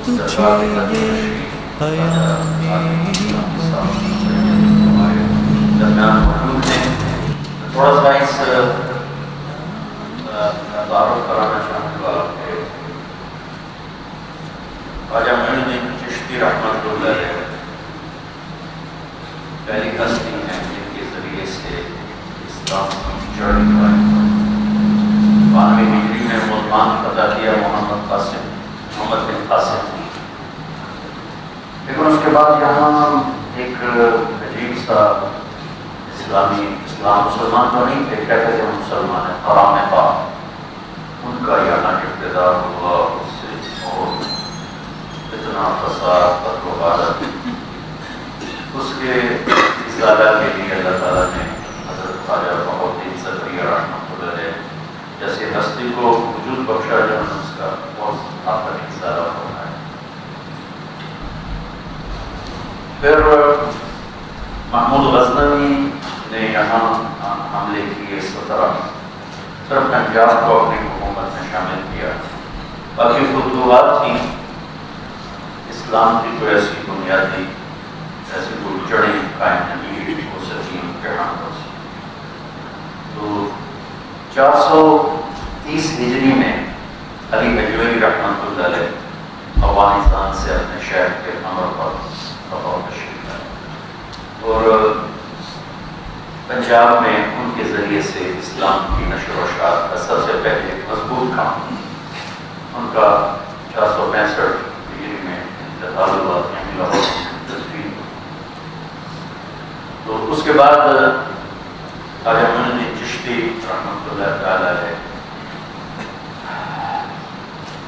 تجھے یہ درمیان موجود ہیں. تھوڑا سا اس تعارف کرانا چاہوں گا کہ خواجہ معین الدین چشتی رحمۃ اللہ علیہ پہلی ہستی ہیں جن کے ذریعے سے اسلام چڑھ ہوا ہے. 92 ہجری میں ملتان فتح کیا محمد بن قاسم. لیکن اس کے بعد یہاں ایک عجیب سا اسلام مسلمان تو نہیں تھے، کہتے تھے مسلمان ہیں، حرام پاک، ان کا یہاں ابتدا ہوا. اس سے اور اتنا فساد قتل و غارت، اس کے ازالہ کے لیے اللہ تعالیٰ نے حضرت خواجہ بہاؤالدین زکریا رحمۃ اللہ علیہ جیسے ہستی کو وجود بخشا جو اس کا بہت آخر ازالہ ہونا ہے. پھر محمود غزنوی نے یہاں حملے کیے 17 صرف پنجاب کو اپنی حکومت میں شامل کیا. باقی فتوحات تھیں، اسلام کی کوئی ایسی بنیادی ایسی کوئی جڑیں قائم نہیں ہو سکی ان کے حملوں سے. تو 430 ہجری میں علی حجویری رحمۃ اللہ علیہ افغانستان سے اپنے شہر کے امر پر بطور تشریف لائے اور پنجاب میں ان کے ذریعے سے اسلام کی نشر و اشاعت کا سب سے پہلے ایک مضبوط کام ان کا 465 ہجری میں انتقال ہوا، یعنی لاہور میں تدفین. تو اس کے بعد خواجہ معین الدین چشتی رحمۃ اللہ تعالی علیہ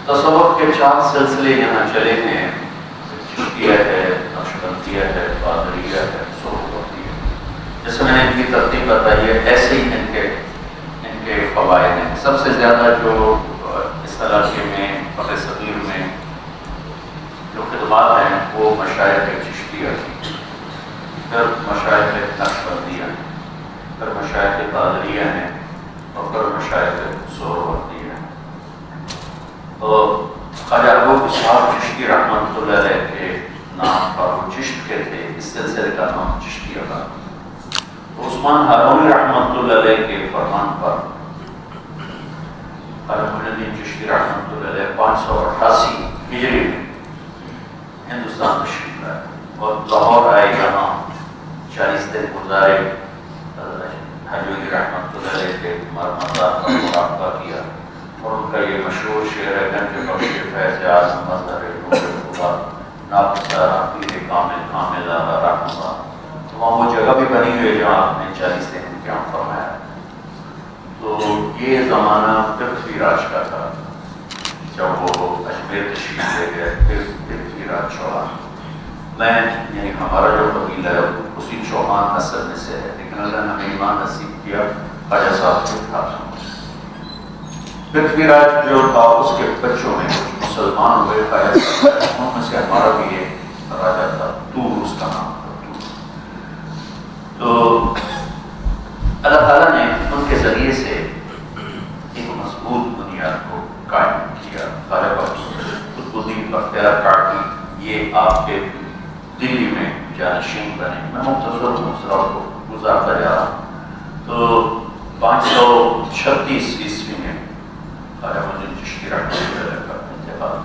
تصوف کے 4 سلسلے یہاں چلے ہیں. چشتیہ ہے، نقشبندیہ ہے، قادریہ ہے، صوفیہ ہے. جیسے میں نے ان کی ترتیب بتائی ہے ایسے ہی ان کے فوائد ہیں. سب سے زیادہ جو اس علاقے میں فقہ صغیر میں جو خدمات ہیں وہ مشائخ چشتیہ ہیں، پھر مشائخ نقشبندیہ ہیں، پھر مشائخ قادریہ ہیں اور پھر مشائخ سہروردیہ ہیں. تو خواجہ ابو اسحاق چشتی رحمۃ اللہ علیہ کے نام پر وہ چشت کے تھے، اس سلسلے کا نام چشتیہ کا. عثمان ہارونی رحمۃ اللہ علیہ کے فرمان پر خواجہ معین الدین چشتی رحمۃ اللہ علیہ 588 ہجری میں ہندوستان تشریف لائے اور لاہور آئے. یہاں 40 دن گزارے، حجویری رحمۃ اللہ علیہ کے مزار پر مراقبہ کیا اور ان کا یہ مشہور شعر ہے گنج بخش فیض اعظم مظہر نور خدا ناپسارا پیر کامل کامل رحمہ. وہاں وہ جگہ بھی بنی ہوئی ہے جہاں آپ نے 40 دن قیام فرمایا. تو یہ زمانہ پرتھوی راج کا تھا جب وہ اجمیر تشریف لے گئے. پرتھوی راج چوہان، میں یعنی ہمارا جو قبیلہ ہے اسی چوہان نسل میں سے ہے، لیکن اللہ نے ہمیں ایمان نصیب کیا خواجہ صاحب کے تھا. پرتھوی راج جو تھا اس کے بچوں میں کچھ مسلمان ہوئے خواجہ صاحب، ان میں سے ہمارا بھی ایک راجہ تھا، تور اس کا نام تھا. تو اللہ تعالیٰ نے ان کے ذریعے سے ایک مضبوط بنیاد کو قائم کیا. خواجہ قطب الدین بختیار کاکی یہ آپ کے دلی میں جانشین بنے. میں مختصر مسئلہ کو گزارتا جا رہا ہوں. تو 536 عیسوی میں خواجہ معین الدین چشتی رحمۃ اللہ علیہ کا انتقال.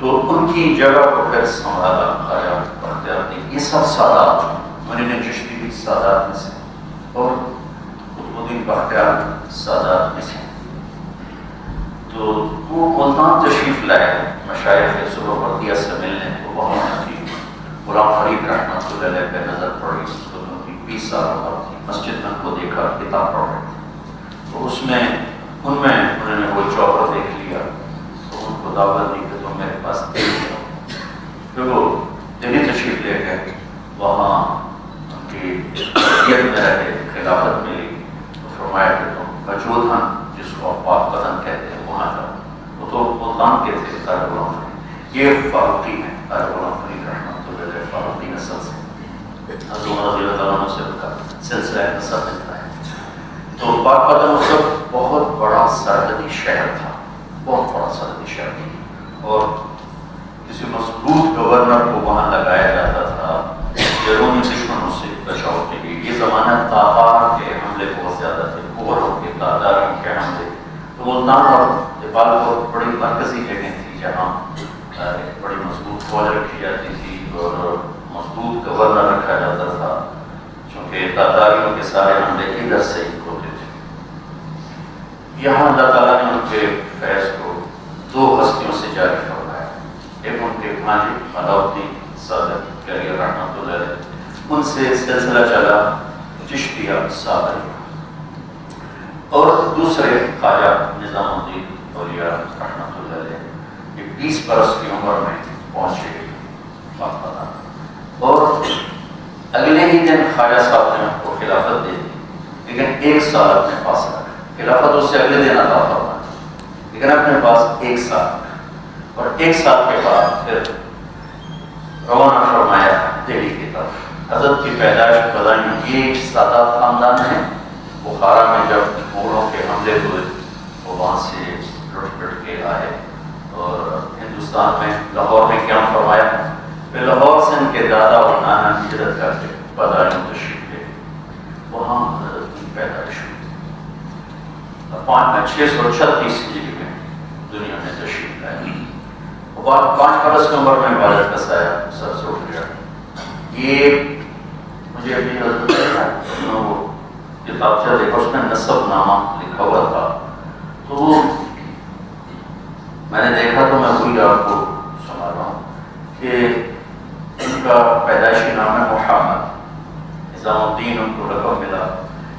تو ان کی جگہ کو پھر سنبھالا خواجہ بختیار نے. یہ سب سادات معین الدین چشتی بھی سادات میں سے اور قطب الدین بختیار سادات میں سے. تو وہ ملتان تشریف لائے مشائخ سہروردیہ سے ملنے. تو وہاں کی غلام فرید رحمۃ اللہ علیہ پہ نظر پڑی. اس کو 20 سال عمر تھی. مسجد میں ان کو دیکھا کتاب پڑھ رہے تھے. تو اس میں انہوں نے وہ چوپڑ دیکھ لیا. تو ان کو دعوت دی کہ تم میرے پاس دیکھ لو. پھر وہ دلی تشریف لے گئے. وہاں ان کی میں رہے، خلافت ملی. تو فرمایا کہ تم وجودھان جس کو آپ پاک بدن کہتے ہیں وہاں جاؤ. وہ تو ملتان کے تھے. خواجہ غلام فرید یہ فاروقی ہیں. خواجہ غلام فرید رحمۃ اللہ علیہ فاروقی نسل سے، حضرت عمر رضی اللہ عنہ سے ان کا سلسلہ نسب ملتا ہے. تو پاک بدن اس وقت بہت بڑا سرحدی شہر تھا، بہت بڑا سرحدی شہر تھا. اور زمانہ تاتار کے حملے بہت زیادہ تھے، مغلوں کے، تاتاروں کے حملے، تو ملتان اور دیپالپور بڑی مرکزی جگہ تھی جہاں ایک بڑی مضبوط فوج رکھی جاتی تھی اور مضبوط گورنر رکھا جاتا تھا، چونکہ تاتاریوں کے سارے حملے ادھر سے ہی ہوتے تھے۔ یہاں اللہ تعالیٰ نے ان کے فیض کو دو ہستیوں سے جاری فرمایا، ایک ان کے بھانجے علاؤالدین صادق کیریئر رحمۃ اللہ علیہ، ان سے سلسلہ چلا چشتیہ صادریہ، اور دوسرے خواجہ نظام الدین اولیاء رحمۃ اللہ علیہ، یہ 20 برس کی عمر میں پہنچے باقاعدہ، اور اگلے ہی دن خواجہ صاحب نے ان کو خلافت دے دی، لیکن 1 سال اپنے پاس رکھا۔ خلافت اس سے اگلے دن عطا فرمائی، لیکن اپنے پاس 1 سال رکھا، اور 1 سال کے بعد پھر روانہ فرمایا دہلی کی طرف۔ حضرت کی پیدائش بدائیوں یہ ایک سادہ خاندان ہے، بخارا میں جب مغلوں کے حملے ہوئے وہ وہاں سے لٹ پٹ کے آئے اور ہندوستان میں لاہور میں قیام فرمایا، پھر لاہور سے ان کے دادا اور نانا ہجرت کر کے بدائیوں تشریف لے، وہاں حضرت کی پیدائش ہوئی۔ 636 ہجری میں دنیا میں تشریف لائے، اور بعد 5 برس کی عمر میں والد کا سایہ سر سے اٹھ گیا۔ یہ مجھے ابھی وہ کتابچہ دیکھا، اس میں نسب نامہ لکھا ہوا تھا، تو میں نے دیکھا تو میں وہی آپ کو سنا رہا ہوں کہ ان کا پیدائشی نام ہے محمد، نظام الدین ان کو لقب ملا،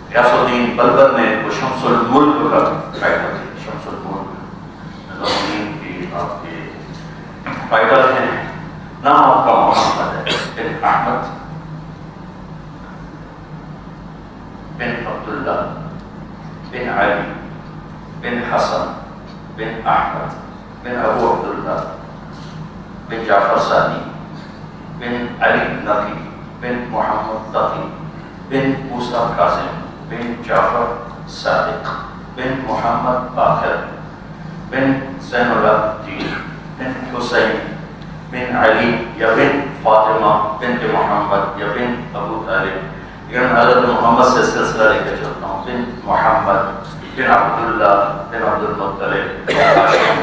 غیاث الدین بلبل نے وہ شمس الملک کا ٹائٹل ہے، شمس الملک نظام الدین کی آپ کے ٹائٹل ہیں، نام آپ کا محمد ہے، بن احمد بن عبداللہ بن علی بن حسن بن احمد بن ابو عبداللہ بن جعفر ثانی بن علی نقی بن محمد تقی بن موسیٰ کاظم بن جعفر صادق بن محمد باقر بن زین الدین بن حسین بن علی یا بن فاطمہ بنت محمد یا بن ابو طالب، لیکن حضرت محمد سے سلسلہ لے کے چلتا ہوں، بن محمد بن عبداللہ بن عبد المطلب بن ہاشم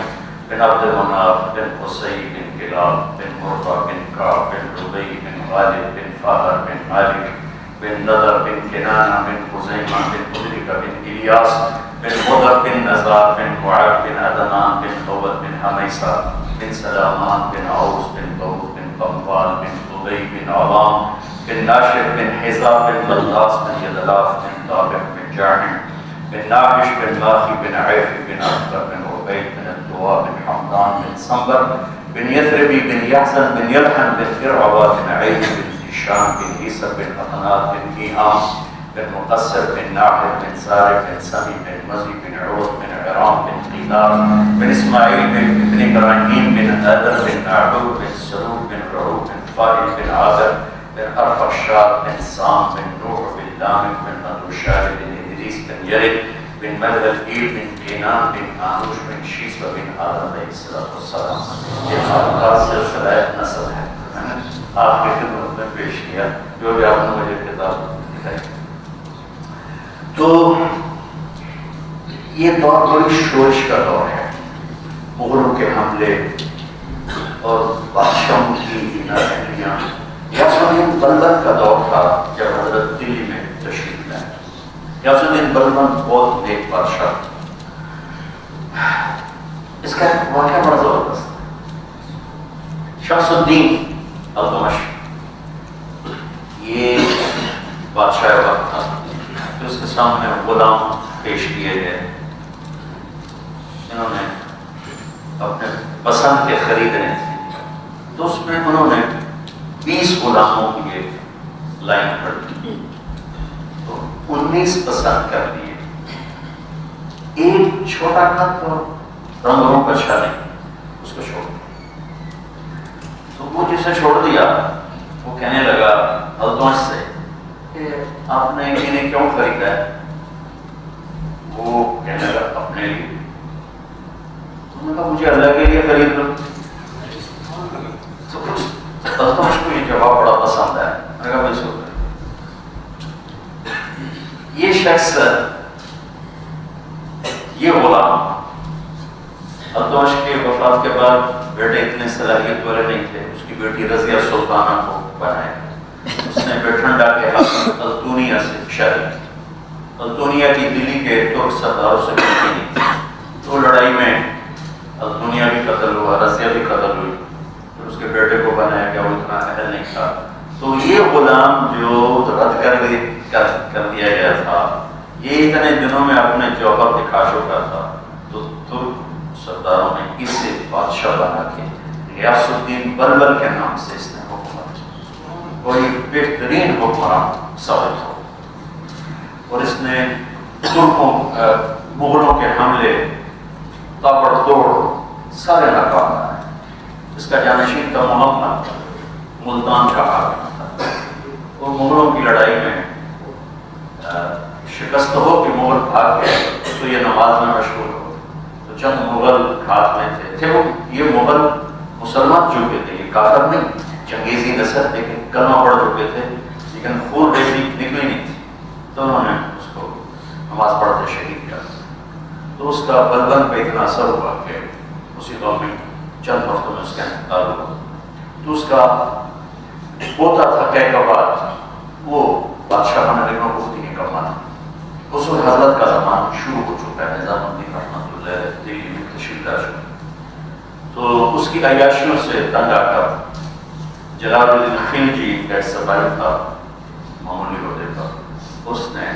بن عبد مناف بن قصی بن کلاب بن مرہ بن کعب بن ربیع بن غالب بن فاہر بن مالک بن نضر بن کنانہ بن خزیمہ بن مدرکہ بن الیاس بن مضر بن نزار بن معاذ بن عدنان بن خوبت بن حمیسہ بن سلامان بن عوس بن طوس بن قموال بن طبی بن عوام بن ناشر بن حزاب بن بلغاس بن یدلاف بن طابق بن جاہم بن ناقش بن ماخی بن عیف بن اختر بن عبید بن الدواء بن حمدان بن سنبر بن یثربی بن یحزن بن یلحن بن ارعبا بن عید بن هشام بن عیسر بن حقنات بن ایہام بن مقصر بن ناحر بن سارق بن سمی بن مزی بن عوض بن عرام بن قیدار بن اسماعیل بن ابراہیم بن آدر بن نعبور بن سلوک بن رعوب بن فائل بن عابر بن ارفشاد بن سام بن نوح بن لامک بن مدوشار بن ادریس بن یرد بن مدل ایل بن قینان بن آنوش بن شیسبہ بن آدم علیہ السلام۔ یہ آپ کا سلسلہ نسل ہے، میں نے آپ کے خدمت میں پیش کیا جو بھی آپ نے مجھے کتاب دکھائی۔ تو یہ دور بڑی شورش کا دور ہے، مغلوں کے حملے اور بادشاہوں کی نااہلیاں، غیاث الدین بلبن کا دور تھا جب حضرت دلی میں تشریف لائے۔ غیاث الدین بلبن بہت نیک بادشاہ، اس کا ایک واقعہ بڑا زبردست ہے۔ شمس الدین التمش یہ بادشاہ وقت تھا، تو اس کے سامنے غلام پیش کیے گئے، انہوں نے اپنے پسند کے خریدنے تھے، تو اس میں انہوں نے 20 غلاموں کی ایک لائن پڑھی، تو 19 پسند کر لیے، ایک چھوٹا تھا تو رنگوں کا اچھا نہیں، اس کو چھوڑ دیا۔ تو وہ جسے چھوڑ دیا وہ کہنے لگا التمش سے کہ آپ نے انہیں کیوں خریدا ہے؟ وہ کہنے لگا اپنے لیے۔ انہوں نے کہا مجھے اللہ کے لیے خرید لو۔ تو التمش کو یہ جواب بڑا پسند ہے، میں نے کہا بالکل۔ یہ غلام التمش کے وفات کے بعد بیٹے اتنے صلاحیت والے نہیں تھے، اس کی بیٹی رضیہ سلطانہ کو بنایا، اس نے بیٹھنڈا کے حاکم التونیہ سے شادی کی۔ التونیہ کی دلی کے ترک سرداروں سے ملتی نہیں تھی، تو لڑائی میں التونیہ بھی قتل ہوا، رضیہ بھی قتل ہوئی، پھر اس کے بیٹے کو بنایا گیا، وہ اتنا اہل نہیں تھا۔ تو یہ غلام جو رد کر دیا گیا تھا، یہ اتنے دنوں میں اپنے جوہر دکھا چکا تھا، تو ترک سرداروں نے اسے بادشاہ بنا کے غیاث الدین بلبل کے نام سے اس نے حکومت کی، کوئی بہترین حکمران ثابت ہو، اور اس نے ترکوں مغلوں کے حملے تابڑ توڑ سارے ناکام بنائے۔ اس کا جانشین تھا محمد، ملتان کا حاکم تھا، وہ مغلوں کی لڑائی میں شکست ہو کہ مغل بھاگ گئے تو یہ نماز میں مشغول ہو، تو چند مغل ہاتھ میں تھے وہ، یہ مغل مسلمان چکے تھے، یہ کافر نہیں، چنگیزی نسل، لیکن کلمہ پڑھ چکے تھے، لیکن خون ریزی نکلی نہیں تھی، تو انہوں نے اس کو نماز پڑھتے شہید کیا۔ تو اس کا بلبن پہ اتنا اثر ہوا کہ اسی دور میں چند ہفتوں میں اس کا انتقال ہوا۔ تو اس کا پوتا تھا کیقباد، وہ بادشاہ بنا، لیکن وہ بہت ہی نکما تھا۔ اس وقت حضرت کا زمان شروع ہو چکا ہے، نظام الدین رحمۃ اللہ علیہ دلی میں تشریف لا چکا، تو اس کی عیاشیوں سے تنگ آ کر جلال الدین خلجی کا ایک سپاہی تھا معمولی عہدے کا، اس نے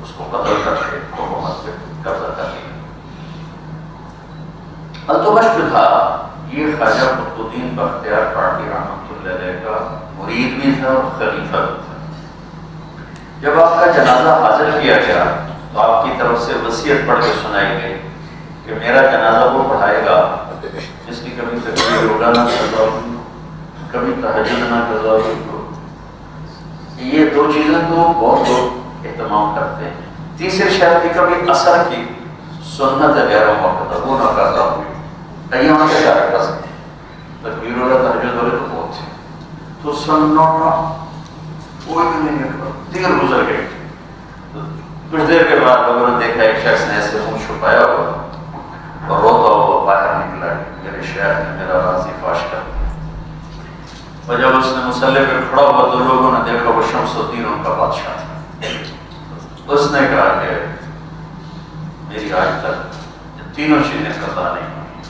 اس کو قتل کر کے حکومت پہ قبضہ کر لیا۔ التمش جو تھا یہ خواجہ قطب الدین بختیار کاکڑی رحمۃ اللہ علیہ کا مرید بھی تھا اور خلیفہ بھی تھا۔ جب آپ کا جنازہ حاضر کیا گیا تو آپ کی طرف سے وصیت پڑھ کے سنائی گئی کہ میرا جنازہ وہ پڑھائے گا جس کی کبھی تکبیر روزہ نہ قضا ہوئی، کبھی تہجد نہ قضا ہوئی ہو۔ یہ دو چیزیں تو بہت لوگ اہتمام کرتے ہیں۔ تیسری شرط کی کبھی اثر کی سنت غیر موقع وہ نہ قضا ہوئی، کہیں وہاں سے جا کر سکتے تکبیر روزہ تہجد والے تو بہت تھے، تو سننا کوئی بھی نہیں نکلا، دیر گزر گئی۔ کچھ دیر کے بعد لوگوں نے دیکھا ایک شخص نے ایسے منہ چھپایا ہوا اور روتا ہوا باہر نکلا، میرے شیخ نے میرا راضی فاش کر دیا۔ اور جب اس نے مصلی پہ کھڑا ہوا تو لوگوں نے دیکھا وہ شمس الدین ان کا بادشاہ تھا۔ اس نے کہا کہ میری آج تک تینوں چیزیں قضا نہیں ہوئی۔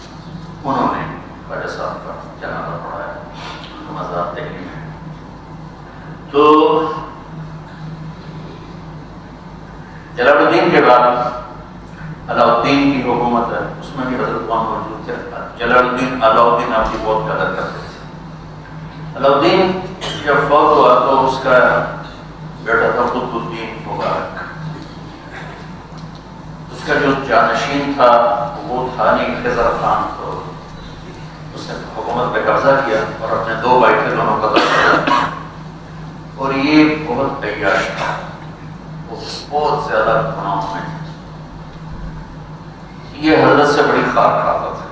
انہوں نے خواجہ صاحب کا جنازہ پڑھایا، مزار دہلی میں۔ تو جلال الدین کے بعد علاء الدین کی حکومت ہے، اس میں بھی حضرت وہاں موجود تھے۔ جلال الدین علاء الدین آپ کی بہت قدر کرتے تھے۔ علاء الدین جب فوت ہوا تو اس کا بیٹا تھا قطب الدین مبارک، اس کا جو جانشین تھا وہ تھا نہیں خضر خان، تو اس نے حکومت پہ قبضہ کیا اور اپنے دو بھائی تھے دونوں قتل کیا، اور یہ بہت عیاش تھا، وہ بہت زیادہ گناہوں میں، یہ حضرت سے بڑی خار کھاتا تھا،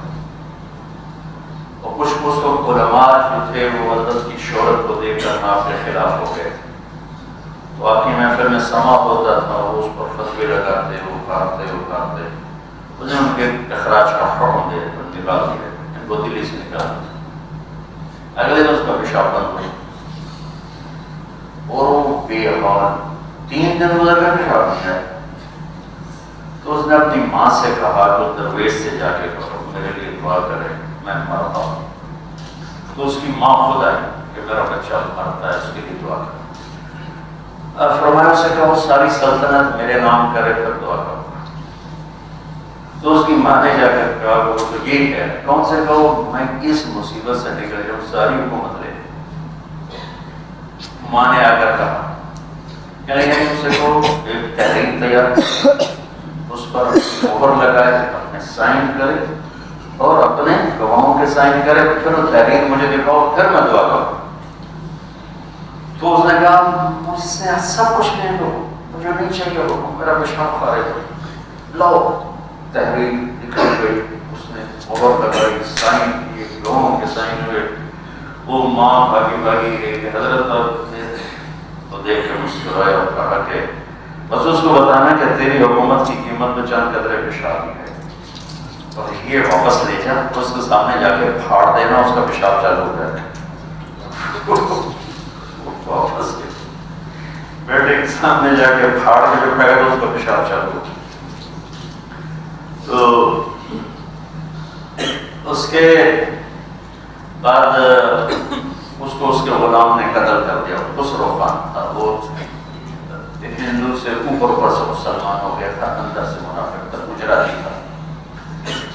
اور کچھ وقت علماء جو تھے وہ حضرت کی شہرت کو دیکھ کر آپ کے خلاف ہو گئے تھے، تو آپ کی محفل میں سما ہوتا تھا، وہ اس پر فتوے لگاتے، وہ اکارتے، انہیں ان کے اخراج کا حکم دے نکال دیا، ان کو دلی سے نکال دیا۔ اگلے دن اس کا پیشاب بند ہوا اور وہ بے حال 3 دن گزر کر پیشاب نہیں آیا، تو اس نے اپنی ماں سے کہا کہ درویش سے جا کے کہو میرے لیے دعا کرے، میں مرتا ہوں۔ تو اس کی ماں خود آئی کہ میرا بچہ مرتا ہے، اس کے لیے دعا کرے۔ فرمایا اسے کہ وہ ساری سلطنت میرے نام کرے پھر دعا کرو۔ تو اس کی ماں نے جا کر کہا وہ تو یہی ہے، کون سے کہو میں اس مصیبت سے نکل جاؤں، ساری حکومت لے۔ ماں نے آ کر کہا کہ اس سے کو ایک تحریر تیار، اس پر مہر لگائے، اپنے سائن کرے اور اپنے گواہوں کے سائن کرے، پھر وہ تحریر مجھے دکھاؤ، پھر میں دعا کروں۔ تو اس نے کہا مجھ سے سب کچھ لے لو، مجھے نہیں چاہیے حکم، میرا پیشاب خارج ہو، لاؤ۔ تحریر لکھی گئی، اس نے مہر لگائی، سائن کیے، گواہوں کے سائن ہوئے۔ وہ ماں بھاگی گئی کہ حضرت نے تو دیکھ کے مسکرایا اور کہا کہ بس اس کو بتانا کہ تیری حکومت کی قیمت میں چند قدرے پیشاب ہی ہے، اور یہ واپس لے جا، اس کے سامنے جا کے پھاڑ دینا، اس کا پیشاب چالو ہو جائے واپس بیٹے کے سامنے جا کے پھاڑ کے جو کھائے تو اس کا پیشاب چالو ہو جائے۔ تو اس کے بعد اس کو اس کے غلام نے قتل کر دیا، خسرو خان تھا، وہ ہندو سے اوپر سے مسلمان ہو گیا تھا، اندر سے منافق تھا، گجراتی تھا۔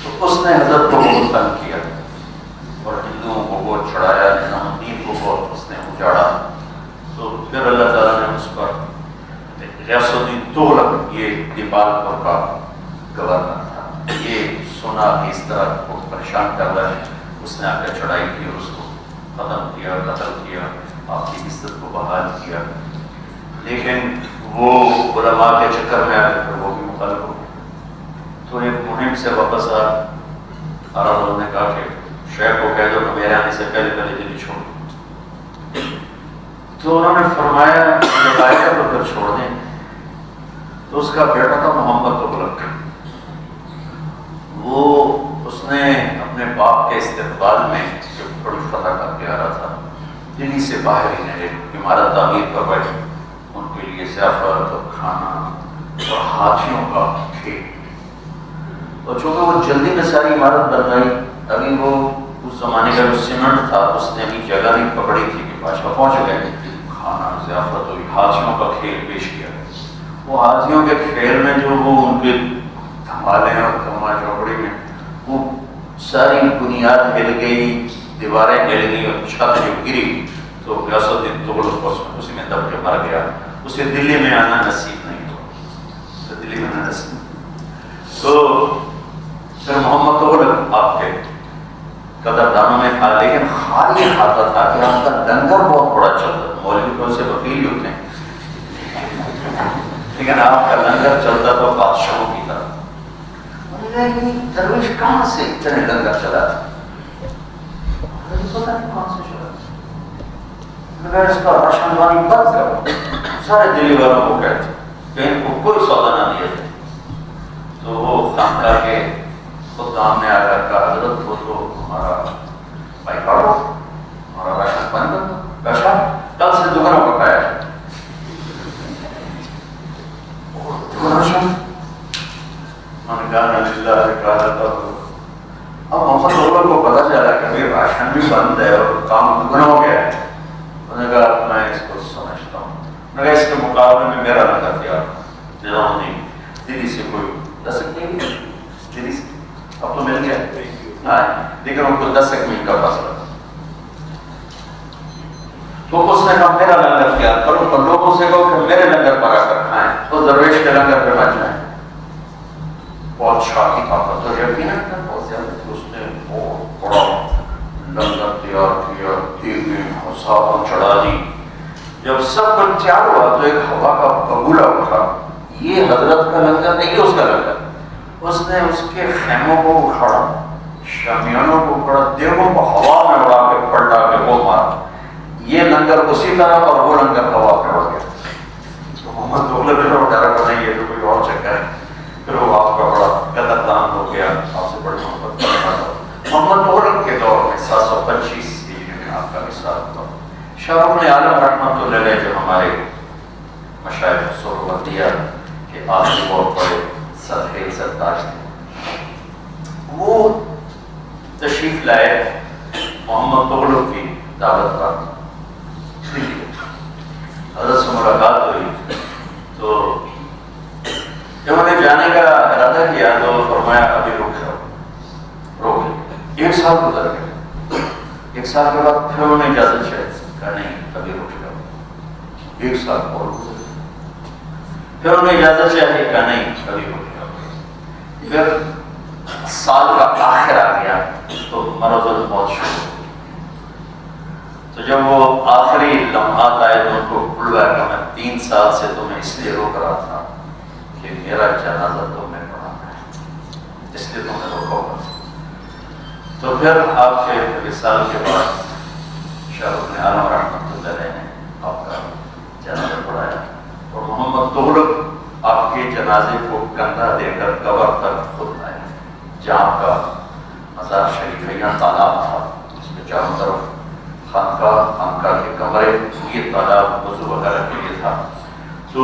تو اس نے حضرت کو بہت تنگ کیا اور ہندوؤں کو بہت چڑھایا، نظام الدین کو بہت اس نے اجاڑا۔ تو پھر اللہ تعالیٰ نے اس پر غیاث الدین تغلق، یہ دیپالپور کا گورنر تھا، یہ سنا کہ اس طرح کو پریشان کر رہا ہے، اس نے آ کر چڑھائی کی اور اس کو ختم کیا، قتل کیا، آپ کی عزت کو بحال کیا۔ لیکن وہ علماء کے چکر میں آ کر وہ بھی مخالف ہو گئے۔ تو ایک مہم سے واپس عرب لوگوں نے کہا کہ شیخ کو کہہ دو کہ میرے آنے سے پہلے دلی چھوڑ دو۔ تو انہوں نے فرمایا جب آئے گا تو پھر چھوڑ دیں۔ تو اس کا بیٹا تھا محمد تغلق، وہ اس نے اپنے باپ کے استقبال میں جو بڑی فتح کر کے آ رہا تھا، دلی سے باہر ہی نے ایک عمارت تعمیر کروائی، ان کے لیے ضیافت اور کھانا اور ہاتھیوں کا کھیل۔ اور چونکہ وہ جلدی میں ساری عمارت بن گئی، ابھی وہ اس زمانے کا جو سیمنٹ تھا اس نے ابھی جگہ نہیں پکڑی تھی کہ بادشاہ پہنچ گئے، کھانا ضیافت اور ہاتھیوں کا کھیل پیش کیا۔ وہ ہاتھیوں کے کھیل میں جو وہ ان کے دھمالے اور دھما چوکڑی میں وہ ساری بنیاد ہل گئی، دیواریں ہل گئی اور چھت جو گری، تو غیاث الدین تغلق اسی میں دب کے مر گیا۔ اسے دلی میں آنا نصیب نہیں ہوا، تو دلی میں آنا نصیب۔ تو پھر محمد تغلق آپ کے قدردانوں میں تھا، لیکن حال یہ کھاتا تھا کہ آپ کا لنگر بہت بڑا چلتا، مولوی تو سے وکیل ہی ہوتے ہیں، لیکن آپ کا لنگر چلتا تو بادشاہوں کی طرح۔ درویش کہاں سے اتنے لنگر چلا تھا؟ پتہ نہیں کہاں سے چلا تھا۔ مگر اس کا راشن پانی بند کرو، سارے دلی والوں کو کہتے کہ ان کو کوئی سودا نہ دیا جائے۔ تو وہ خانقاہ کے خدام نے آ کر کہا حضرت وہ تو ہمارا بھائی پاڑو، ہمارا راشن پانی بند کرو، کشا کل سے دکانوں کا کھایا جائے۔ راشن ہم نے کہا للہ رکھا۔ اب محمد تغلق کو پتہ چلا کہ راشن بھی بند ہے اور کام دگنا ہو گیا ہے۔ انہوں نے کہا میں اس کو سمجھتا ہوں، میں اس کے مقابلے میں میرا لنگر تیار نظام نہیں، دلی سے کوئی 10 نہیں، دلی سے اب تو مل گیا، ہاں لیکن ان کو 10 میل کا فاصلہ تھا۔ تو اس نے کہا میرا لنگر تیار کرو، پر لوگوں سے کہو کہ میرے لنگر پر آ کر کھائیں، تو درویش کے لنگر پہ مت جائیں۔ بہت شاہی طاقت اور یقیناً بہت زیادہ تھی، اس نے بہت بڑا لنگر تیار کیا، دیویں صابن چڑھا دی۔ جب سب کچھ تیار ہوا تو ایک ہوا کا بگولا اٹھا، یہ حضرت کا لنگر نہیں، اس کا لنگر۔ اس نے اس کے خیموں کو اکھاڑا، شامیانوں کو اکھاڑا، دیووں کو ہوا میں اڑا کے پلٹا کے وہ مارا، یہ لنگر اسی طرح اور وہ لنگر ہوا پہ اڑ گیا۔ تو محمد تغلق نے ڈرا کہ نہیں یہ تو کوئی اور چکر ہے۔ پھر وہ آپ کا بڑا قدردان ہو گیا، آپ سے بڑی محبت کرنے والا۔ محمد تغلق کے دور میں 725 ہجری میں آپ کا وصال ہوا۔ شاہ رکن عالم رحمۃ اللہ علیہ جو ہمارے مشائخ سہروردیہ کے آخری بہت بڑے سرخیل سرتاج تھے، وہ تشریف لائے محمد تغلق کی دعوت پر۔ حضرت سے ملاقات ہوئی تو جب انہیں جانے کا ارادہ کیا تو فرمایا ابھی رک جاؤ، روک۔ 1 سال گزر گئے، 1 سال کے بعد پھر انہیں اجازت چاہیے، کہا نہیں ابھی رک جاؤ۔ 1 سال اور گزر گئے، پھر انہیں اجازت چاہیے، کہا نہیں ابھی رک جاؤ۔ پھر سال کا آخر آ گیا تو مرض الموت شروع ہو گئی۔ تو جب وہ آخری لمحات آئے تو ان کو بلوایا کہ میں 3 سال سے تمہیں اس لیے روک رہا تھا کہ میرا جنازہ تمہیں پڑھانا ہے، اس لیے تمہیں روکا ہوگا۔ تو پھر آپ کے وصال کے بعد شاہ رکن عالم رحمۃ اللہ علیہ نے آپ کا جنازہ پڑھایا اور محمد تغلق آپ کے جنازے کو کندھا دے کر قبر تک خود لائے، جہاں کا مزار شریف ہے، یہاں تالاب تھا، اس کے چاروں طرف خانقاہ کے کمرے، یہ تالاب وضو وغیرہ کے لیے تھا۔ تو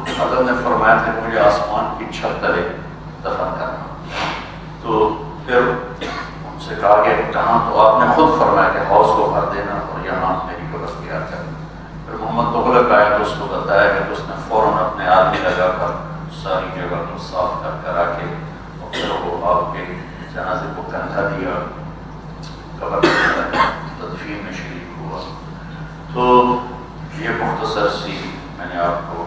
حضرت نے فرمایا تھا کہ مجھے آسمان کی چھت تلے دفن کرنا۔ تو پھر ان سے کہا کہ کہاں؟ تو آپ نے خود فرمایا کہ حوض کو بھر دینا اور یہاں میری قبر تیار کرنا۔ پھر محمد تغلق آیا تو اس کو بتایا کہ اس نے فوراً اپنے آدمی لگا کر ساری جگہ کو صاف کر کے اور پھر وہ آپ کے جنازے کو کندھا دیا، قبر تدفین میں شریک ہوا۔ تو یہ مختصر سی میں نے آپ کو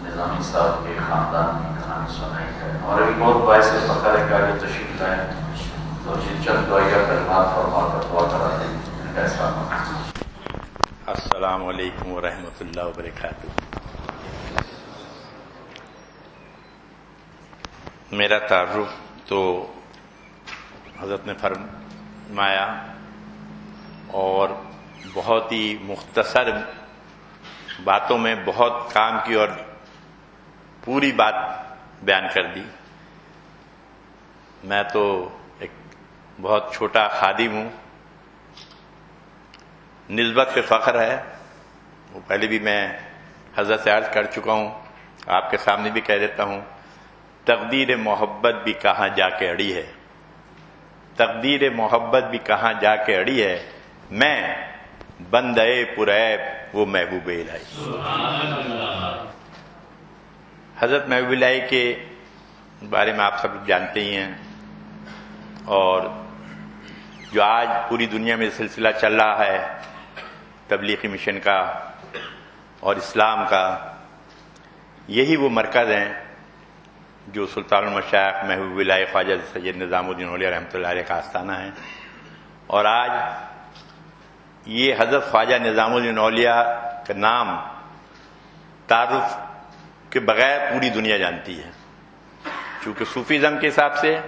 نظامی صاحب کے خاندان کی کہانی سنائی ہے، اور ابھی بہت باعث فخر ہے کہ آگے تشریف لائیں تو چند دعائیہ کلمات فرما کر دعا کرا دیں۔ السلام علیکم ورحمۃ اللہ وبرکاتہ۔ میرا تعارف تو حضرت نے فرمایا اور بہت ہی مختصر باتوں میں بہت کام کی اور پوری بات بیان کر دی۔ میں تو ایک بہت چھوٹا خادم ہوں، نسبت پہ فخر ہے، وہ پہلے بھی میں حضرت سے عرض کر چکا ہوں، آپ کے سامنے بھی کہہ دیتا ہوں، تقدیر محبت بھی کہاں جا کے اڑی ہے، تقدیر محبت بھی کہاں جا کے اڑی ہے، میں بندے پرعیب وہ محبوب الہی۔ حضرت محبوب الہی کے بارے میں آپ سب جانتے ہی ہیں، اور جو آج پوری دنیا میں سلسلہ چل رہا ہے تبلیغی مشن کا اور اسلام کا، یہی وہ مرکز ہیں جو سلطان المشائخ محبوب الہی خواجہ سید نظام الدین اولیاء رحمۃ اللہ علیہ کا آستانہ ہے، اور آج یہ حضرت خواجہ نظام الدین اولیاء کا نام تعارف کے بغیر پوری دنیا جانتی ہے، چونکہ صوفیزم کے حساب سے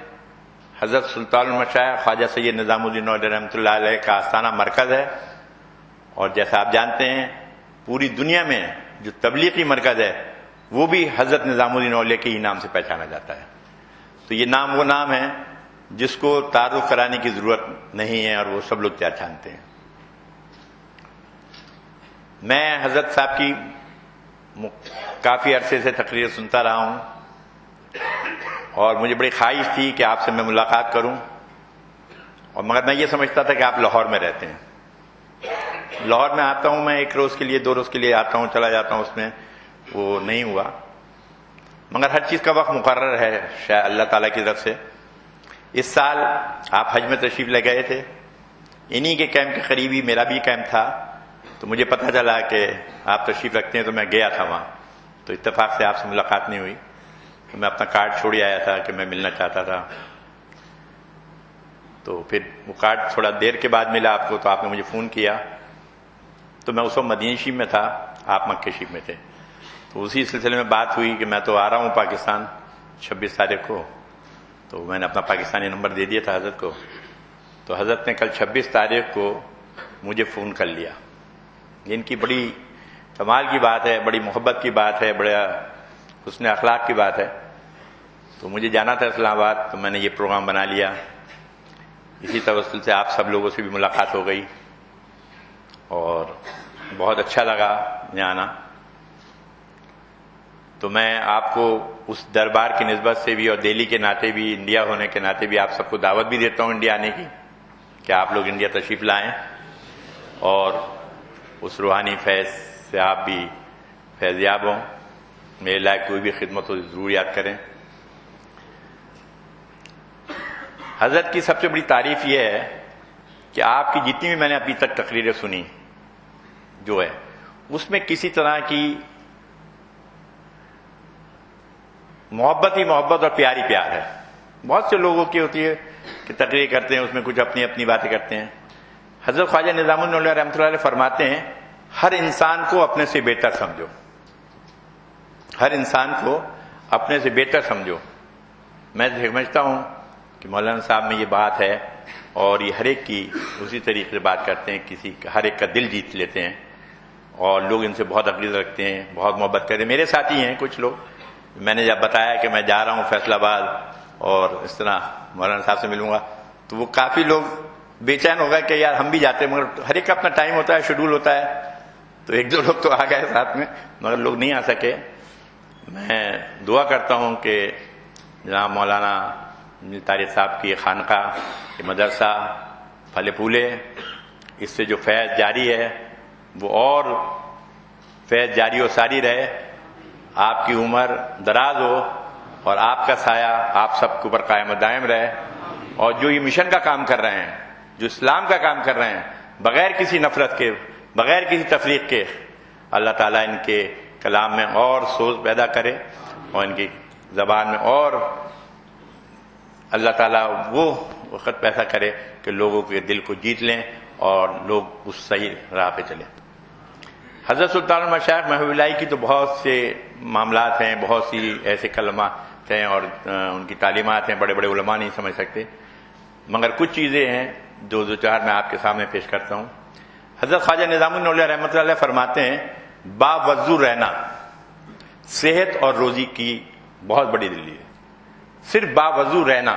حضرت سلطان المشائخ خواجہ سید نظام الدین اولیاء رحمۃ اللہ علیہ کا آستانہ مرکز ہے، اور جیسا آپ جانتے ہیں پوری دنیا میں جو تبلیغی مرکز ہے وہ بھی حضرت نظام الدین اولیاء کے ہی نام سے پہچانا جاتا ہے۔ تو یہ نام وہ نام ہے جس کو تعارف کرانے کی ضرورت نہیں ہے، اور وہ سب لوگ پہچانتے ہیں۔ میں حضرت صاحب کی کافی عرصے سے تقریر سنتا رہا ہوں، اور مجھے بڑی خواہش تھی کہ آپ سے میں ملاقات کروں، اور مگر میں یہ سمجھتا تھا کہ آپ لاہور میں رہتے ہیں۔ لاہور میں آتا ہوں میں، ایک روز کے لیے 2 روز کے لیے آتا ہوں، چلا جاتا ہوں، اس میں وہ نہیں ہوا، مگر ہر چیز کا وقت مقرر ہے شاید اللہ تعالیٰ کی طرف سے۔ اس سال آپ حج میں تشریف لے گئے تھے، انہی کے کیمپ کے قریبی میرا بھی کیمپ تھا، تو مجھے پتہ چلا کہ آپ تشریف رکھتے ہیں، تو میں گیا تھا وہاں، تو اتفاق سے آپ سے ملاقات نہیں ہوئی، تو میں اپنا کارڈ چھوڑ آیا تھا کہ میں ملنا چاہتا تھا۔ تو پھر وہ کارڈ تھوڑا دیر کے بعد ملا آپ کو، تو آپ نے مجھے فون کیا، تو میں اس وقت مدینہ شریف میں تھا، آپ مکہ شریف میں تھے، تو اسی سلسلے میں بات ہوئی کہ میں تو آ رہا ہوں پاکستان 26 تاریخ کو، تو میں نے اپنا پاکستانی نمبر دے دیا تھا حضرت کو، تو حضرت نے کل 26 تاریخ کو مجھے فون کر لیا۔ ان کی بڑی کمال کی بات ہے، بڑی محبت کی بات ہے، بڑا حسن اخلاق کی بات ہے۔ تو مجھے جانا تھا اسلام آباد، تو میں نے یہ پروگرام بنا لیا، اسی توسل سے آپ سب لوگوں سے بھی ملاقات ہو گئی، اور بہت اچھا لگا یہاں آنا۔ تو میں آپ کو اس دربار کی نسبت سے بھی اور دہلی کے ناطے بھی، انڈیا ہونے کے ناطے بھی آپ سب کو دعوت بھی دیتا ہوں انڈیا آنے کی، کہ آپ لوگ انڈیا تشریف لائیں، اور اس روحانی فیض سے آپ بھی فیضیاب ہوں، میرے لائق کوئی بھی خدمت ہو ضرور یاد کریں۔ حضرت کی سب سے بڑی تعریف یہ ہے کہ آپ کی جتنی بھی میں نے ابھی تک تقریریں سنی جو ہے، اس میں کسی طرح کی محبت ہی محبت اور پیار ہی پیار ہے۔ بہت سے لوگوں کی ہوتی ہے کہ تقریر کرتے ہیں، اس میں کچھ اپنی اپنی باتیں کرتے ہیں۔ حضرت خواجہ نظام الدین اولیاء رحمۃ اللہ علیہ فرماتے ہیں، ہر انسان کو اپنے سے بہتر سمجھو، ہر انسان کو اپنے سے بہتر سمجھو۔ میں سمجھتا ہوں کہ مولانا صاحب میں یہ بات ہے، اور یہ ہر ایک کی اسی طریقے سے بات کرتے ہیں، کسی ہر ایک کا دل جیت لیتے ہیں۔ اور لوگ ان سے بہت عقیدت رکھتے ہیں، بہت محبت کرتے ہیں. میرے ساتھی ہیں کچھ لوگ. میں نے جب بتایا کہ میں جا رہا ہوں فیصل آباد اور اس طرح مولانا صاحب سے ملوں گا، تو وہ کافی لوگ بے چین ہو گئے کہ یار ہم بھی جاتے ہیں، مگر ہر ایک کا اپنا ٹائم ہوتا ہے، شیڈول ہوتا ہے. تو ایک دو لوگ تو آ گئے ساتھ میں، مگر لوگ نہیں آ سکے. میں دعا کرتا ہوں کہ جناب مولانا طارق صاحب کی یہ خانقاہ، یہ مدرسہ پھلے پھولے، اس سے جو فیض جاری ہے وہ اور فیض جاری و ساری رہے. آپ کی عمر دراز ہو اور آپ کا سایہ آپ سب کے اوپر قائم و دائم رہے. اور جو یہ مشن کا کام کر رہے ہیں، جو اسلام کا کام کر رہے ہیں، بغیر کسی نفرت کے، بغیر کسی تفریق کے، اللہ تعالیٰ ان کے کلام میں اور سوز پیدا کرے اور ان کی زبان میں اور اللہ تعالیٰ وہ وقت پیدا کرے کہ لوگوں کے دل کو جیت لیں اور لوگ اس صحیح راہ پہ چلیں. حضرت سلطان المشائخ محبوب اللہ کی تو بہت سے معاملات ہیں، بہت سی ایسے کلمات ہیں اور ان کی تعلیمات ہیں، بڑے بڑے علماء نہیں سمجھ سکتے، مگر کچھ چیزیں ہیں جو دو چار میں آپ کے سامنے پیش کرتا ہوں. حضرت خواجہ نظام الدین اولیا رحمۃ اللہ علیہ فرماتے ہیں باوضو رہنا صحت اور روزی کی بہت بڑی دلیل ہے. صرف باوضو رہنا،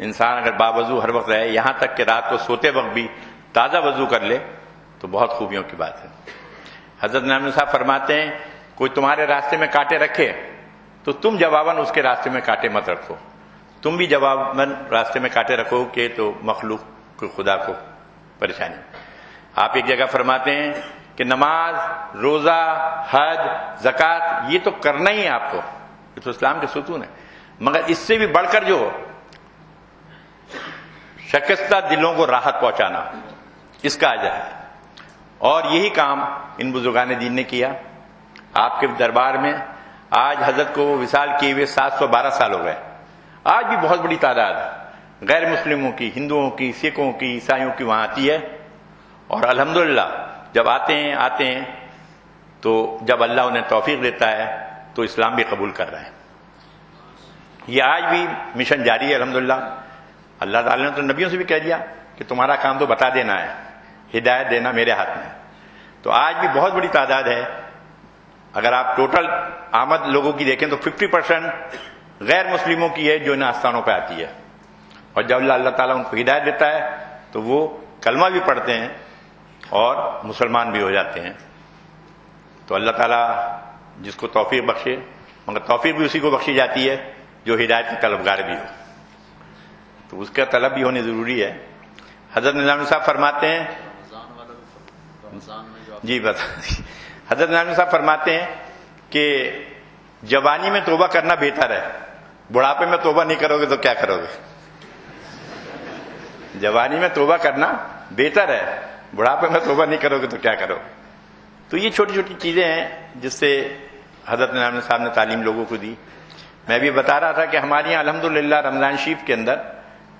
انسان اگر باوضو ہر وقت رہے، یہاں تک کہ رات کو سوتے وقت بھی تازہ وضو کر لے، تو بہت خوبیوں کی بات ہے. حضرت نعیم صاحب فرماتے ہیں کوئی تمہارے راستے میں کانٹے رکھے تو تم جواباً اس کے راستے میں کانٹے مت رکھو، تم بھی جواباً راستے میں کانٹے رکھو کہ تو مخلوق کو خدا کو پریشانی. آپ ایک جگہ فرماتے ہیں کہ نماز، روزہ، حج، زکوٰۃ یہ تو کرنا ہی ہے آپ کو، یہ تو اسلام کے ستون ہے، مگر اس سے بھی بڑھ کر جو شکستہ دلوں کو راحت پہنچانا، اس کا اجر ہے. اور یہی کام ان بزرگان دین نے کیا. آپ کے دربار میں آج حضرت کو وصال کیے ہوئے 712 سال ہو گئے. آج بھی بہت بڑی تعداد غیر مسلموں کی، ہندوؤں کی، سکھوں کی، عیسائیوں کی وہاں آتی ہے. اور الحمدللہ جب آتے ہیں تو جب اللہ انہیں توفیق دیتا ہے تو اسلام بھی قبول کر رہے ہیں. یہ آج بھی مشن جاری ہے الحمدللہ. اللہ تعالیٰ نے تو نبیوں سے بھی کہہ دیا کہ تمہارا کام تو بتا دینا ہے، ہدایت دینا میرے ہاتھ میں. تو آج بھی بہت بڑی تعداد ہے. اگر آپ ٹوٹل آمد لوگوں کی دیکھیں تو 50% غیر مسلموں کی ہے جو ان آستانوں پہ آتی ہے. اور جب اللہ تعالیٰ ان کو ہدایت دیتا ہے تو وہ کلمہ بھی پڑھتے ہیں اور مسلمان بھی ہو جاتے ہیں. تو اللہ تعالیٰ جس کو توفیق بخشے، مگر توفیق بھی اسی کو بخشی جاتی ہے جو ہدایت کے طلبگار بھی ہو، تو اس کا طلب بھی ہونی ضروری ہے. حضرت نظام صاحب فرماتے ہیں جی بتا حضرت نظام صاحب فرماتے ہیں کہ جوانی میں توبہ کرنا بہتر ہے، بڑھاپے میں توبہ نہیں کرو گے تو کیا کرو گے. جوانی میں توبہ کرنا بہتر ہے، بڑھاپے میں توبہ نہیں کرو گے تو کیا کرو. تو یہ چھوٹی چھوٹی چیزیں ہیں جس سے حضرت نظام صاحب نے تعلیم لوگوں کو دی. میں بھی بتا رہا تھا کہ ہمارے یہاں الحمدللہ رمضان شریف کے اندر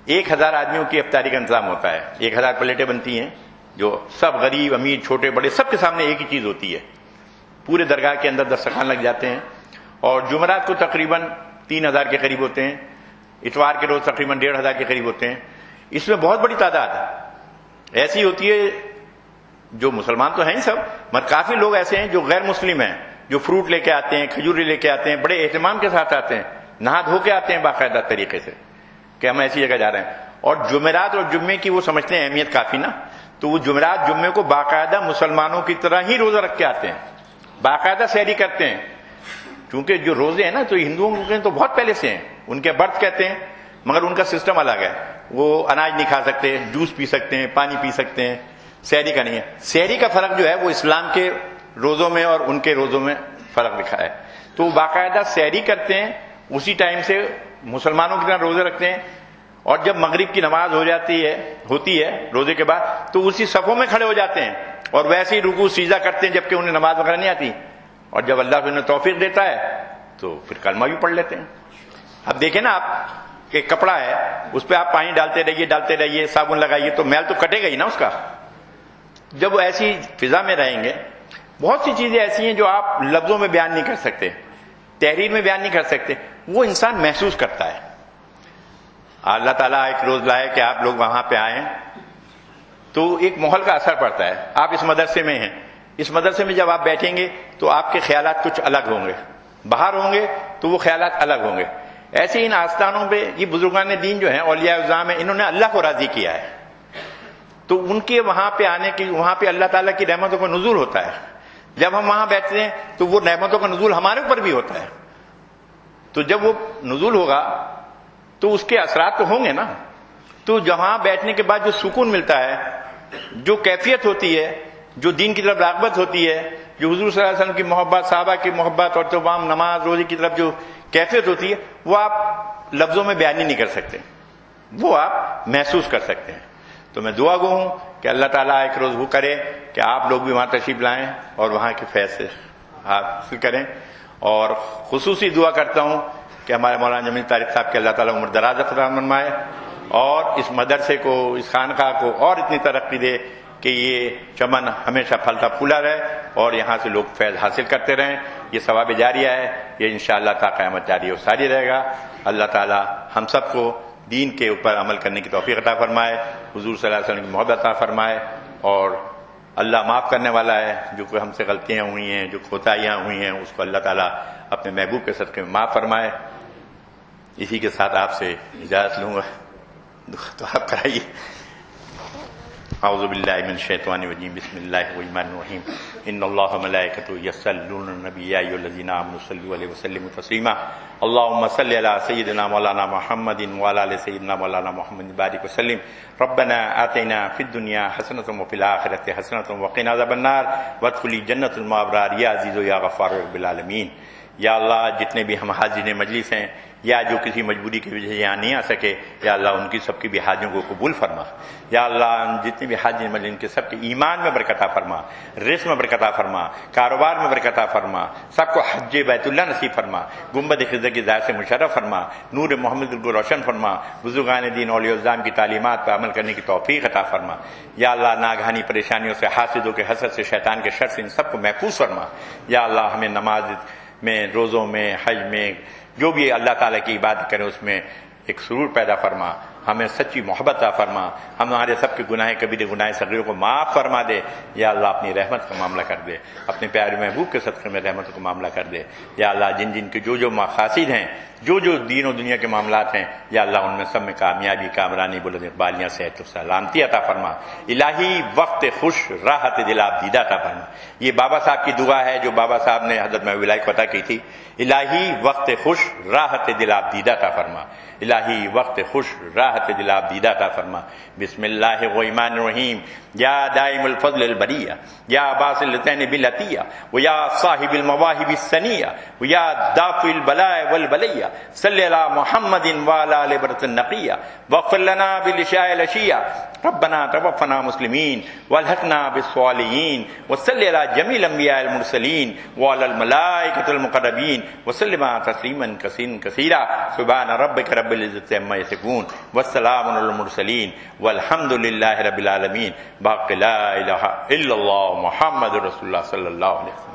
1000 آدمیوں کی افطاری کا انتظام ہوتا ہے. 1000 پلیٹیں بنتی ہیں جو سب غریب، امیر، چھوٹے بڑے سب کے سامنے ایک ہی چیز ہوتی ہے. پورے درگاہ کے اندر دسترخوان لگ جاتے ہیں اور جمعرات کو تقریباً 3000 کے قریب ہوتے ہیں، اتوار کے روز تقریباً 1500 کے قریب ہوتے ہیں. اس میں بہت بڑی تعداد ایسی ہوتی ہے جو مسلمان تو ہیں ہی سب، مگر کافی لوگ ایسے ہیں جو غیر مسلم ہیں، جو فروٹ لے کے آتے ہیں، کھجور لے کے آتے ہیں، بڑے اہتمام کے ساتھ آتے ہیں، نہا دھو کے آتے ہیں باقاعدہ طریقے سے کہ ہم ایسی جگہ جا رہے ہیں. اور جمعرات اور جمعے کی وہ سمجھتے ہیں اہمیت کافی نا، تو وہ جمعرات جمعے کو باقاعدہ مسلمانوں کی طرح ہی روزہ رکھ کے آتے ہیں، باقاعدہ سحری کرتے ہیں. کیونکہ جو روزے ہیں نا تو ہندوؤں کے تو بہت پہلے سے ہیں، ان کے برت کہتے ہیں، مگر ان کا سسٹم الگ ہے. وہ اناج نہیں کھا سکتے، جوس پی سکتے ہیں، پانی پی سکتے ہیں، سحری کا نہیں ہے. سحری کا فرق جو ہے وہ اسلام کے روزوں میں اور ان کے روزوں میں فرق لکھا ہے. تو وہ باقاعدہ سحری کرتے ہیں، اسی ٹائم سے مسلمانوں کی طرح روزے رکھتے ہیں. اور جب مغرب کی نماز ہوتی ہے روزے کے بعد تو اسی صفوں میں کھڑے ہو جاتے ہیں اور ویسے ہی رکوع سجدہ کرتے ہیں جبکہ انہیں نماز وغیرہ نہیں آتی. اور جب اللہ انہیں توفیق دیتا ہے تو پھر کلمہ بھی پڑھ لیتے ہیں. اب دیکھیں نا آپ کہ کپڑا ہے، اس پہ آپ پانی ڈالتے رہیے، صابن لگائیے تو میل تو کٹے گا ہی نا اس کا. جب وہ ایسی فضا میں رہیں گے، بہت سی چیزیں ایسی ہیں جو آپ لفظوں میں بیان نہیں کر سکتے، تحریر میں بیان نہیں کر سکتے، وہ انسان محسوس کرتا ہے. اللہ تعالیٰ ایک روز لائے کہ آپ لوگ وہاں پہ آئیں تو ایک ماحول کا اثر پڑتا ہے. آپ اس مدرسے میں ہیں، اس مدرسے میں جب آپ بیٹھیں گے تو آپ کے خیالات کچھ الگ ہوں گے، باہر ہوں گے تو وہ خیالات الگ ہوں گے۔ ایسے ہی ان آستانوں پہ یہ بزرگان دین جو ہیں، اولیاء اعظام ہیں، انہوں نے اللہ کو راضی کیا ہے، تو ان کے وہاں پہ آنے کی، وہاں پہ اللہ تعالیٰ کی رحمتوں کا نزول ہوتا ہے۔ جب ہم وہاں بیٹھتے ہیں تو وہ رحمتوں کا نزول ہمارے اوپر بھی ہوتا ہے، تو جب وہ نزول ہوگا تو اس کے اثرات تو ہوں گے نا۔ تو جہاں بیٹھنے کے بعد جو سکون ملتا ہے، جو کیفیت ہوتی ہے، جو دین کی طرف راغبت ہوتی ہے، جو حضور صلی اللہ علیہ وسلم کی محبت، صحابہ کی محبت اور تمام نماز روزے کی طرف جو کیفیت ہوتی ہے، وہ آپ لفظوں میں بیان نہیں کر سکتے، وہ آپ محسوس کر سکتے ہیں۔ تو میں دعا گو ہوں کہ اللہ تعالیٰ ایک روز وہ کرے کہ آپ لوگ بھی وہاں تشریف لائیں اور وہاں کے فیض سے حاصل کریں، اور خصوصی دعا کرتا ہوں کہ ہمارے مولانا جمیل طارق صاحب کے اللہ تعالیٰ عمر دراز عطا فرمائے اور اس مدرسے کو، اس خانقاہ کو اور اتنی ترقی دے کہ یہ چمن ہمیشہ پھلتا پھولا رہے اور یہاں سے لوگ فیض حاصل کرتے رہیں۔ یہ ثواب جاریہ ہے، یہ انشاءاللہ تا قیامت جاری و ساری رہے گا۔ اللہ تعالیٰ ہم سب کو دین کے اوپر عمل کرنے کی توفیق عطا فرمائے، حضور صلی اللہ علیہ وسلم کی محبت عطا فرمائے، اور اللہ معاف کرنے والا ہے، جو کوئی ہم سے غلطیاں ہوئی ہیں، جو کوتاہیاں ہوئی ہیں، اس کو اللہ تعالیٰ اپنے محبوب کے صدقے میں معاف فرمائے۔ اسی کے ساتھ آپ سے اجازت لوں گا، تو آپ کرائیے۔ اعوذ باللہ من الشیطان الرجیم، بسم اللہ الرحمن الرحیم، ان اللہ وملائکتہ یصلون علی النبی یا ایھا الذین آمنوا صلوا علیہ وسلموا تسلیما، اللهم صل علی سیدنا مولانا محمد وعلی آل سیدنا مولانا محمد بارک وسلم، ربنا آتنا فی الدنیا حسنۃ وفی الآخرۃ حسنۃ وقنا عذاب النار وادخلی جنۃ الابرار یا عزیز یا غفار رب العالمین۔ یا اللہ، جتنے بھی ہم حاضرین مجلس ہیں یا جو کسی مجبوری کی وجہ سے یہاں نہیں آ سکے، یا اللہ ان کی سب کی بھی حاجوں کو قبول فرما۔ یا اللہ جتنے بھی حاضرین مجلس ان کے سب کے ایمان میں برکت عطا فرما، رزق میں برکت عطا فرما، کاروبار میں برکت عطا فرما، سب کو حج بیت اللہ نصیب فرما، گنبد خضر کی ذات سے مشرف فرما، نور محمد کو روشن فرما، بزرگان دین اولیاء العظام کی تعلیمات پر عمل کرنے کی توفیق عطا فرما۔ یا اللہ ناگہانی پریشانیوں سے، حاسدوں کے حسد سے، شیطان کے شر سے ان سب کو محفوظ فرما۔ یا اللہ ہمیں نماز میں، روزوں میں، حج میں، جو بھی اللہ تعالیٰ کی عبادت کریں اس میں ایک سرور پیدا فرما، ہمیں سچی محبت عطا فرما، ہمارے سب کے گناہ کبیرے گناہ صغیروں کو معاف فرما دے۔ یا اللہ اپنی رحمت کا معاملہ کر دے، اپنے پیارے محبوب کے صدقے میں رحمت کا معاملہ کر دے۔ یا اللہ جن جن کے جو جو مقاصد ہیں، جو جو دین و دنیا کے معاملات ہیں، یا اللہ ان میں سب میں کامیابی، کامرانی، بلند اقبالیاں، صحت و سلامتی عطا فرما۔ الہی وقت خوش، راحت دل آبدیدہ عطا فرما۔ یہ بابا صاحب کی دعا ہے جو بابا صاحب نے حضرت محبوب اللہ کو عطا کی تھی۔ الہی وقت خوش، راحت دل آبدیدہ عطا فرما۔ الہی وقت خوش، راحت دل آبدیدہ عطا فرما۔ بسم اللہ الرحمن الرحیم، یا دائم الفضل البریہ، یا باصل الطین بالعطیہ، ویا صاحب المواہب السنیہ، ویا دافع البلاء والبلیہ، صلی علی محمد وعلی آل برۃ النقیہ، واغفر لنا بالعشاء العشیہ، ربنا توفنا مسلمین والحقنا بالصالحین، وصلی علی جمیع الانبیاء المرسلین وعلی الملائکۃ المقربین، وسلم تسلیما کثیرا، سبحان ربک رب العزۃ عما یصفون، والسلام علی المرسلین والحمد للہ رب العالمین، باقی لا الہ الا اللہ محمد رسول اللہ صلی اللہ علیہ وسلم۔